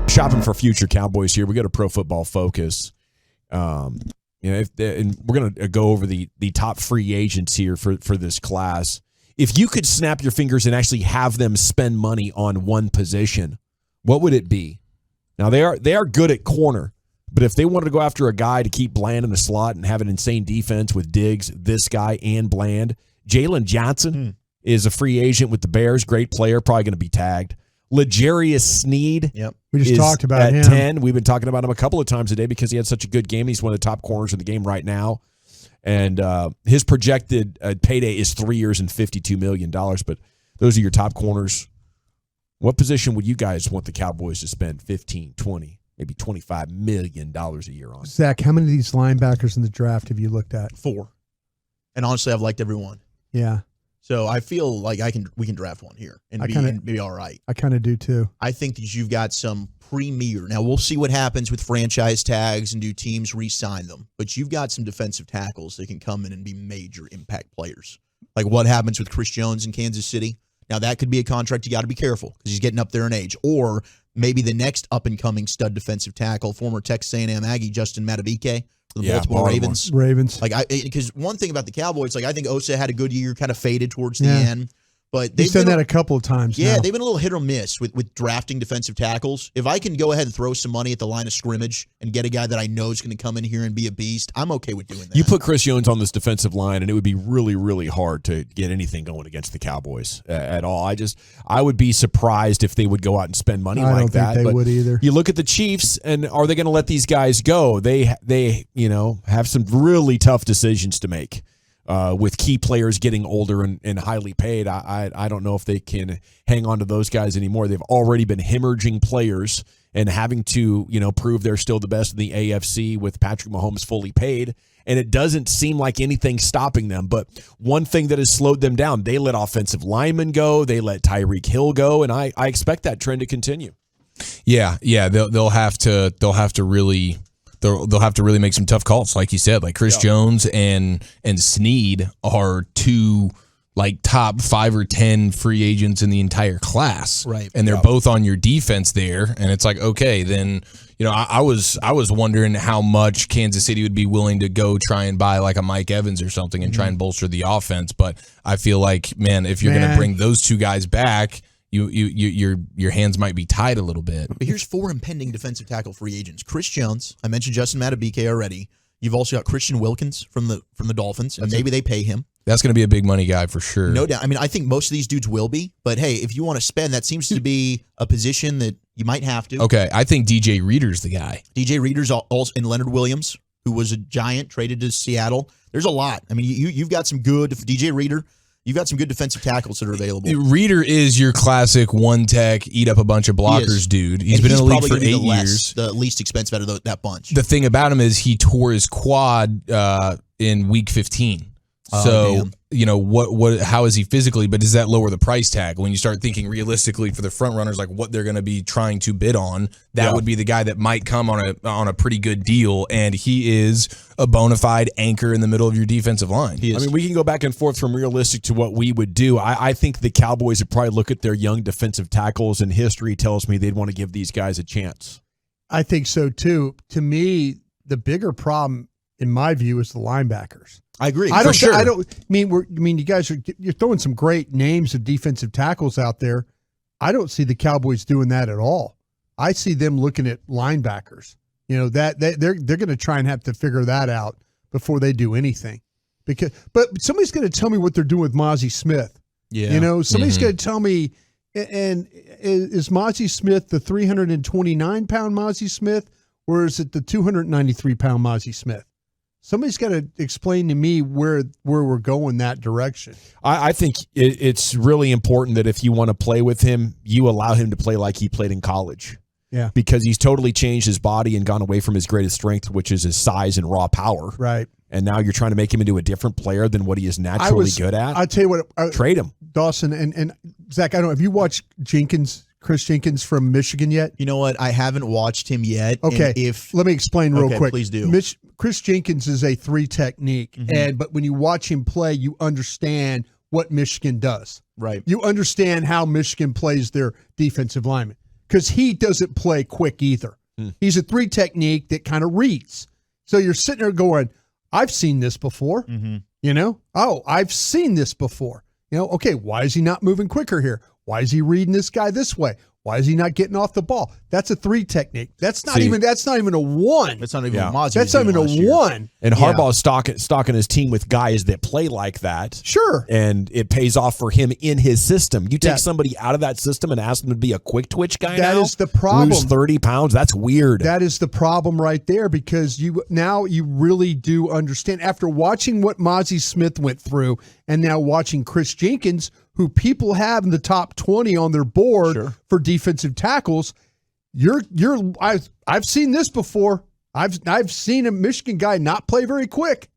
shopping for future Cowboys here. We go to Pro Football Focus. And we're going to go over the top free agents here for this class. If you could snap your fingers and actually have them spend money on one position, what would it be? Now, they are good at corner, but if they wanted to go after a guy to keep Bland in the slot and have an insane defense with Diggs, this guy, and Bland, Jalen Johnson is a free agent with the Bears. Great player, probably going to be tagged. L'Jarius Sneed. Yep. We just talked about him. 10. We've been talking about him a couple of times today because he had such a good game. He's one of the top corners in the game right now. And his projected payday is 3 years and $52 million. But those are your top corners. What position would you guys want the Cowboys to spend 15, 20, maybe $25 million a year on? Zach, how many of these linebackers in the draft have you looked at? 4. And honestly, I've liked every one. Yeah. So I feel like we can draft one here and be all right. I kind of do too. I think that you've got some premier. Now we'll see what happens with franchise tags and do teams re-sign them. But you've got some defensive tackles that can come in and be major impact players. Like what happens with Chris Jones in Kansas City. Now that could be a contract you got to be careful because he's getting up there in age. Or maybe the next up and coming stud defensive tackle, former Texas A&M Aggie Justin Madubuike. The Baltimore Ravens. Because one thing about the Cowboys, I think Osa had a good year, kind of faded towards the end. But they've done that a couple of times. Yeah, they've been a little hit or miss with drafting defensive tackles. If I can go ahead and throw some money at the line of scrimmage and get a guy that I know is going to come in here and be a beast, I'm okay with doing that. You put Chris Jones on this defensive line, and it would be really, really hard to get anything going against the Cowboys at all. I would be surprised if they would go out and spend money like that. I don't think they would either. You look at the Chiefs, and are they going to let these guys go? They have some really tough decisions to make. With key players getting older and highly paid, I don't know if they can hang on to those guys anymore. They've already been hemorrhaging players and having to, prove they're still the best in the AFC with Patrick Mahomes fully paid, and it doesn't seem like anything's stopping them. But one thing that has slowed them down, they let offensive linemen go, they let Tyreek Hill go, and I expect that trend to continue. Yeah, they'll have to really. They'll have to really make some tough calls, like you said. Like Chris Jones and Sneed are two top 5 or 10 free agents in the entire class, right? And they're both on your defense there, and it's like, okay, then I was wondering how much Kansas City would be willing to go try and buy like a Mike Evans or something and try and bolster the offense, but I feel like, man, if you're going to bring those two guys back. Your hands might be tied a little bit. But here's 4 impending defensive tackle free agents. Chris Jones, I mentioned Justin Madubuike already. You've also got Christian Wilkins from the Dolphins, and maybe they pay him. That's going to be a big money guy for sure. No doubt. I mean, I think most of these dudes will be, but hey, if you want to spend, that seems to be a position that you might have to. Okay, I think DJ Reader's the guy. DJ Reader's also, and Leonard Williams, who was a Giant, traded to Seattle. There's a lot. I mean, you've got some good DJ Reader. You've got some good defensive tackles that are available. Reader is your classic one-tech, eat up a bunch of blockers dude. He's been in the league for 8 years. The least expensive out of that bunch. The thing about him is he tore his quad in week 15. So, how is he physically, but does that lower the price tag? When you start thinking realistically for the front runners, like what they're going to be trying to bid on, that would be the guy that might come on a pretty good deal, and he is a bona fide anchor in the middle of your defensive line. I mean, we can go back and forth from realistic to what we would do. I think the Cowboys would probably look at their young defensive tackles, and history tells me they'd want to give these guys a chance. I think so, too. To me, the bigger problem, in my view, is the linebackers. I agree. You guys you're throwing some great names of defensive tackles out there. I don't see the Cowboys doing that at all. I see them looking at linebackers. That they're going to try and have to figure that out before they do anything. But somebody's going to tell me what they're doing with Mozzie Smith. Yeah. Somebody's going to tell me. And is Mozzie Smith the 329-pound Mozzie Smith, or is it the 293-pound Mozzie Smith? Somebody's got to explain to me where we're going that direction. I think it's really important that if you want to play with him, you allow him to play like he played in college. Yeah. Because he's totally changed his body and gone away from his greatest strength, which is his size and raw power. Right. And now you're trying to make him into a different player than what he is naturally good at. I'll tell you what. Trade him. Dawson and Zach, I don't know. Have you watched Chris Jenkins from Michigan yet? You know what? I haven't watched him yet. Okay. Let me explain real quick. Please do. Chris Jenkins is a 3 technique, but when you watch him play, you understand what Michigan does. Right. You understand how Michigan plays their defensive linemen. because he doesn't play quick either. He's a 3 technique that kind of reads. So you're sitting there going, I've seen this before. You know, I've seen this before. You know, okay, why is he not moving quicker here? Why is he reading this guy this way? Why is he not getting off the ball? That's a 3 technique. That's not even a 1. That's not even what Mozzie That's not even a 1. And Harbaugh's stocking his team with guys that play like that. Sure. And it pays off for him in his system. You take somebody out of that system and ask them to be a quick twitch guy That now, is the problem. lose 30 pounds. That's weird. That is the problem right there, because you really do understand. After watching what Mozzie Smith went through and now watching Chris Jenkins, who people have in the top 20 on their board for defensive tackles, I've seen this before. I've seen a Michigan guy not play very quick.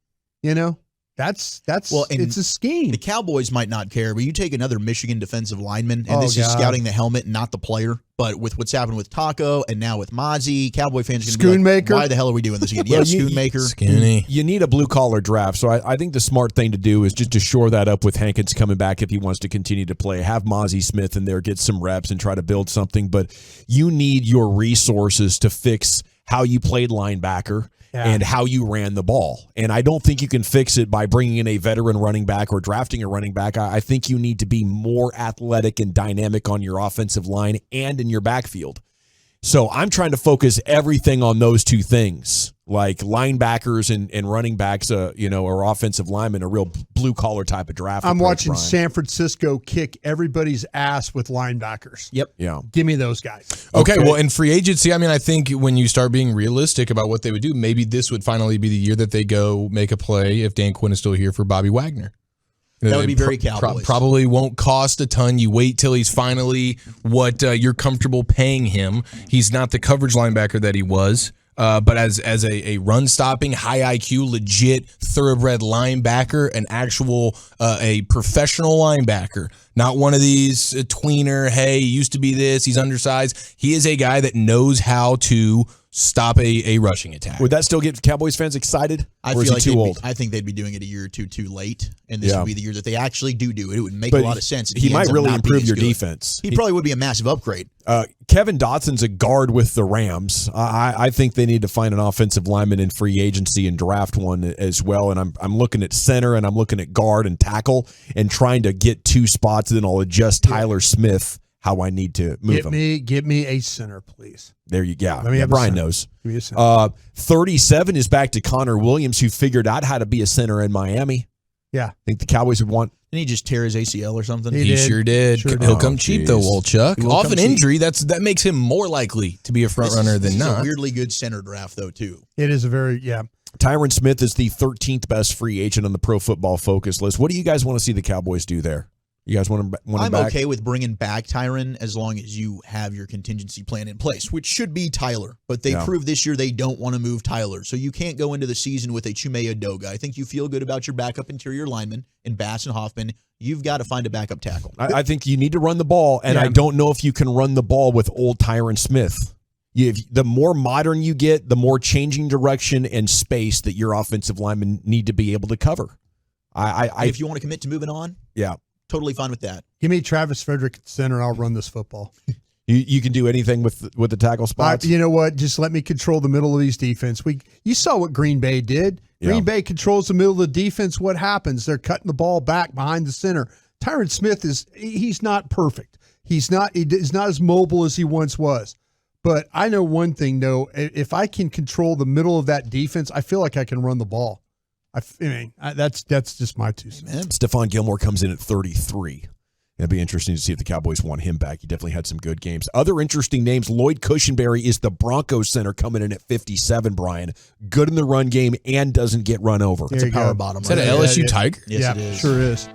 You know, that's it's a scheme. The Cowboys might not care, but you take another Michigan defensive lineman, and this is scouting the helmet, not the player. But with what's happened with Taco and now with Mozzie, Cowboy fans are going to be like, why the hell are we doing this again? Schoonmaker. You need a blue-collar draft. So I think the smart thing to do is just to shore that up with Hankins coming back if he wants to continue to play. Have Mozzie Smith in there, get some reps, and try to build something. But you need your resources to fix how you played linebacker and how you ran the ball. And I don't think you can fix it by bringing in a veteran running back or drafting a running back. I think you need to be more athletic and dynamic on your offensive line and in your backfield. So I'm trying to focus everything on those 2 things, like linebackers and running backs, or offensive linemen, a real blue-collar type of draft. I'm watching San Francisco kick everybody's ass with linebackers. Yep. Yeah. Give me those guys. Okay, well, in free agency, I mean, I think when you start being realistic about what they would do, maybe this would finally be the year that they go make a play, if Dan Quinn is still here, for Bobby Wagner. That would be very Cowboys. Probably won't cost a ton. You wait till he's finally what you're comfortable paying him. He's not the coverage linebacker that he was, but as a run-stopping, high IQ, legit, thoroughbred linebacker, an actual a professional linebacker, not one of these tweener, hey, he used to be this, he's undersized. He is a guy that knows how to stop a rushing attack. Would that still get Cowboys fans excited? I or feel is like he too old? I think they'd be doing it a year or two too late, and this would be the year that they actually do it. It would make a lot of sense. He might really improve your defense. He probably would be a massive upgrade. Kevin Dotson's a guard with the Rams. I think they need to find an offensive lineman in free agency and draft one as well. And I'm looking at center and I'm looking at guard and tackle and trying to get 2 spots. And then I'll adjust Tyler Smith how I need to move him. Give me a center, please. There you go. Let me have Brian knows. 37 is back to Connor Williams, who figured out how to be a center in Miami. Yeah. I think the Cowboys would want. Didn't he just tear his ACL or something? He sure did. He'll come cheap, though, old Chuck. Off an injury, that makes him more likely to be a front runner than not. It's a weirdly good center draft, though, too. It is a very, Tyron Smith is the 13th best free agent on the Pro Football Focus list. What do you guys want to see the Cowboys do there? You guys want him back? I'm okay with bringing back Tyron as long as you have your contingency plan in place, which should be Tyler. But they proved this year they don't want to move Tyler. So you can't go into the season with a Chuma Edoga. I think you feel good about your backup interior lineman in Bass and Hoffman. You've got to find a backup tackle. I think you need to run the ball, and I don't know if you can run the ball with old Tyron Smith. The more modern you get, the more changing direction and space that your offensive linemen need to be able to cover. If you want to commit to moving on, totally fine with that. Give me Travis Frederick at center. I'll run this football. You can do anything with the tackle spots. You know what? Just let me control the middle of these defense. You saw what Green Bay did. Green Bay controls the middle of the defense. What happens? They're cutting the ball back behind the center. Tyron Smith he's not perfect. He's not as mobile as he once was. But I know one thing, though. If I can control the middle of that defense, I feel like I can run the ball. That's just my 2 cents. Stephon Gilmore comes in at 33. It'd be interesting to see if the Cowboys want him back. He definitely had some good games. Other interesting names, Lloyd Cushenberry is the Broncos center coming in at 57, Brian. Good in the run game and doesn't get run over. It's a power bottom. Is that an LSU Tiger? Yes, it is. Sure is.